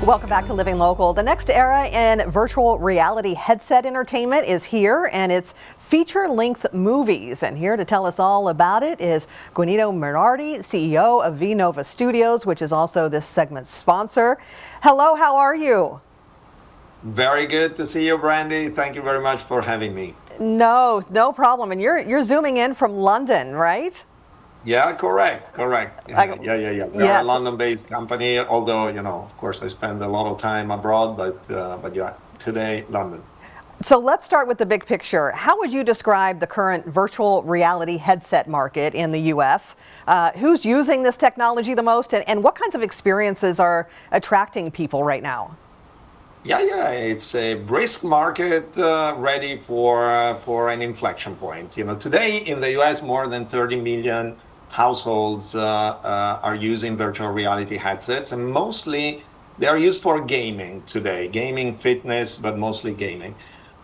Welcome back to Living Local. The next era in virtual reality headset entertainment is here, and it's feature-length movies. And here to tell us all about it is Guido Meardi, CEO of V-Nova Studios, which is also this segment's sponsor. Hello, how are you? Very good to see you, Brandy. Thank you very much for having me. No problem. And you're zooming in from London, right? Yeah, correct. Yeah. We're a London-based company, although, of course, I spend a lot of time abroad, but yeah, today, London. So let's start with the big picture. How would you describe the current virtual reality headset market in the U.S.? Who's using this technology the most, and what kinds of experiences are attracting people right now? Yeah, it's a brisk market ready for an inflection point. Today in the U.S., more than 30 million households are using virtual reality headsets, and mostly they are used for gaming today, gaming, fitness, but mostly gaming.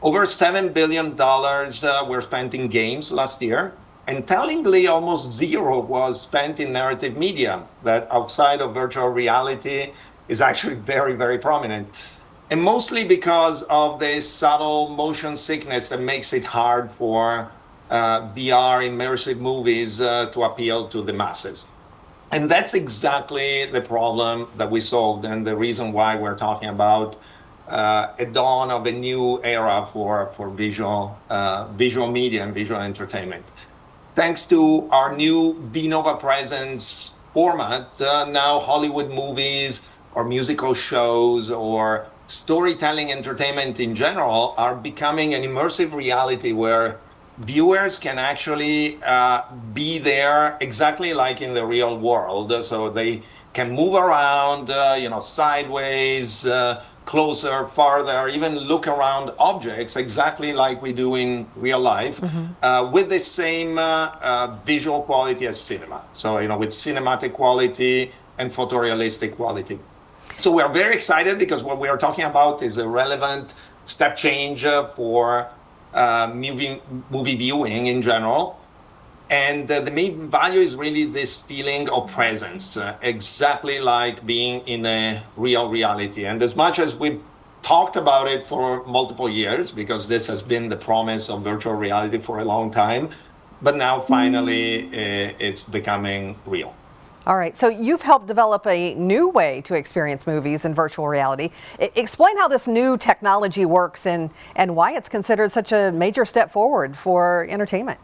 Over $7 billion were spent in games last year, and tellingly almost zero was spent in narrative media that outside of virtual reality is actually very, very prominent. And mostly because of this subtle motion sickness that makes it hard for VR immersive movies to appeal to the masses. And that's exactly the problem that we solved, and the reason why we're talking about a dawn of a new era for visual media and visual entertainment. Thanks to our new V-Nova Presence format, now Hollywood movies or musical shows or storytelling entertainment in general are becoming an immersive reality where viewers can actually be there exactly like in the real world. So they can move around, sideways, closer, farther, even look around objects exactly like we do in real life, with the same visual quality as cinema. So, with cinematic quality and photorealistic quality. So we are very excited because what we are talking about is a relevant step change for movie viewing in general. And the main value is really this feeling of presence, exactly like being in a real reality. And as much as we've talked about it for multiple years, because this has been the promise of virtual reality for a long time, but now finally it's becoming real. All right, so you've helped develop a new way to experience movies in virtual reality. Explain how this new technology works and why it's considered such a major step forward for entertainment.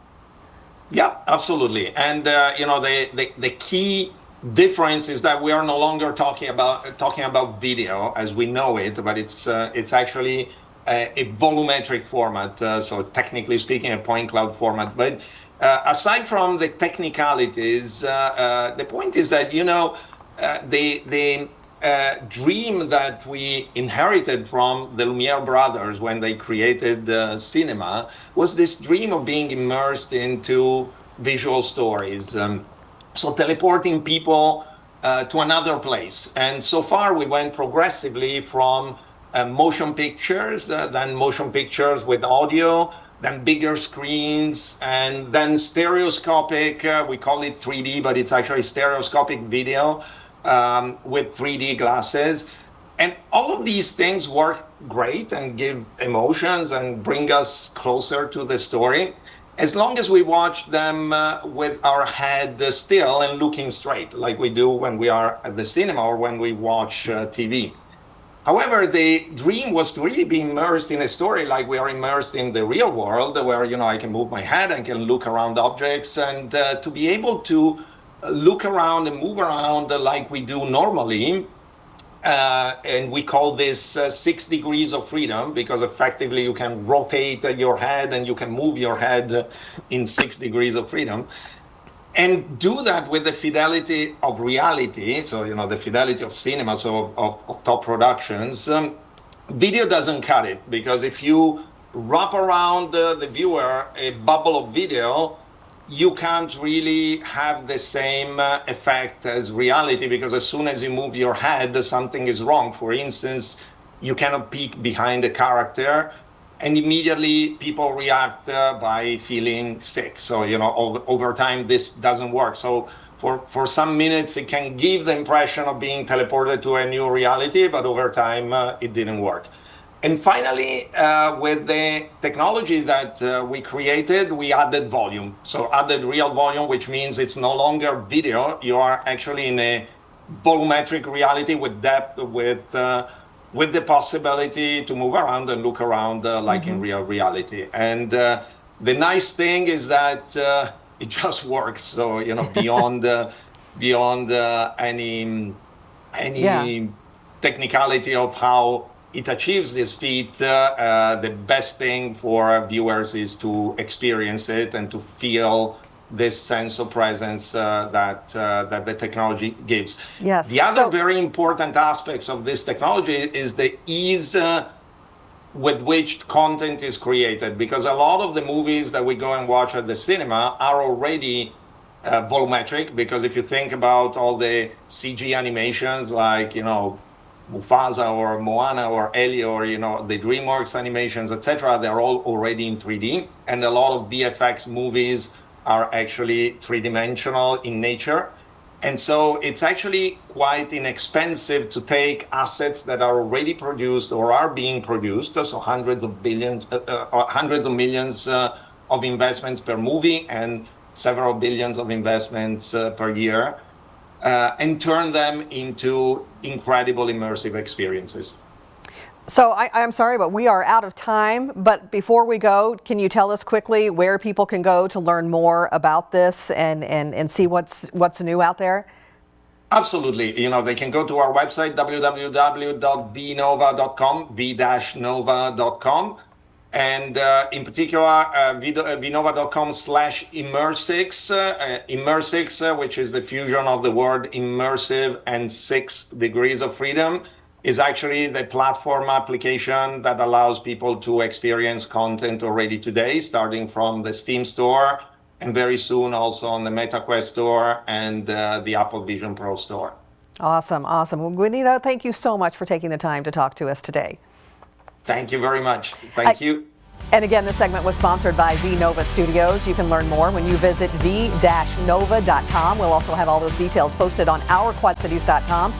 Yeah, absolutely. And the key difference is that we are no longer talking about video as we know it, but it's actually a volumetric format. So technically speaking, a point cloud format. But aside from the technicalities, the point is that the dream that we inherited from the Lumiere brothers when they created cinema was this dream of being immersed into visual stories. So teleporting people to another place. And so far we went progressively from motion pictures, then motion pictures with audio, then bigger screens, and then stereoscopic, we call it 3D, but it's actually stereoscopic video with 3D glasses. And all of these things work great and give emotions and bring us closer to the story, as long as we watch them with our head still and looking straight, like we do when we are at the cinema or when we watch TV. However, the dream was to really be immersed in a story like we are immersed in the real world, where I can move my head, I can look around objects, and to be able to look around and move around like we do normally. And we call this 6 degrees of freedom, because effectively you can rotate your head and you can move your head in 6 degrees of freedom. And do that with the fidelity of reality, so the fidelity of cinema, so of top productions. Video doesn't cut it, because if you wrap around the viewer a bubble of video, you can't really have the same effect as reality, because as soon as you move your head, something is wrong. For instance, you cannot peek behind a character, and immediately people react by feeling sick. So, over time, this doesn't work. So for some minutes, it can give the impression of being teleported to a new reality, but over time, it didn't work. And finally, with the technology that we created, we added volume. So added real volume, which means it's no longer video. You are actually in a volumetric reality with depth, with the possibility to move around and look around like in real reality. And the nice thing is that it just works. So, you know, beyond any technicality of how it achieves this feat, the best thing for viewers is to experience it and to feel this sense of presence that the technology gives. Yes. The other very important aspects of this technology is the ease with which content is created, because a lot of the movies that we go and watch at the cinema are already volumetric, because if you think about all the CG animations like, you know, Mufasa or Moana or Elio or, you know, the DreamWorks animations, etc., they're all already in 3D. And a lot of VFX movies are actually three-dimensional in nature. And so it's actually quite inexpensive to take assets that are already produced or are being produced, so hundreds of millions of investments per movie and several billions of investments per year, and turn them into incredible immersive experiences. So I'm sorry, but we are out of time. But before we go, can you tell us quickly where people can go to learn more about this and see what's new out there? Absolutely. You know, they can go to our website, www.vnova.com, v-nova.com. And in particular, vnova.com/immersix, immersix, which is the fusion of the word immersive and 6 degrees of freedom, is actually the platform application that allows people to experience content already today, starting from the Steam store and very soon also on the MetaQuest store and the Apple Vision Pro store. Awesome, awesome. Well, Guido, thank you so much for taking the time to talk to us today. Thank you very much. Thank you. And again, this segment was sponsored by V-Nova Studios. You can learn more when you visit v-nova.com. We'll also have all those details posted on ourquadcities.com.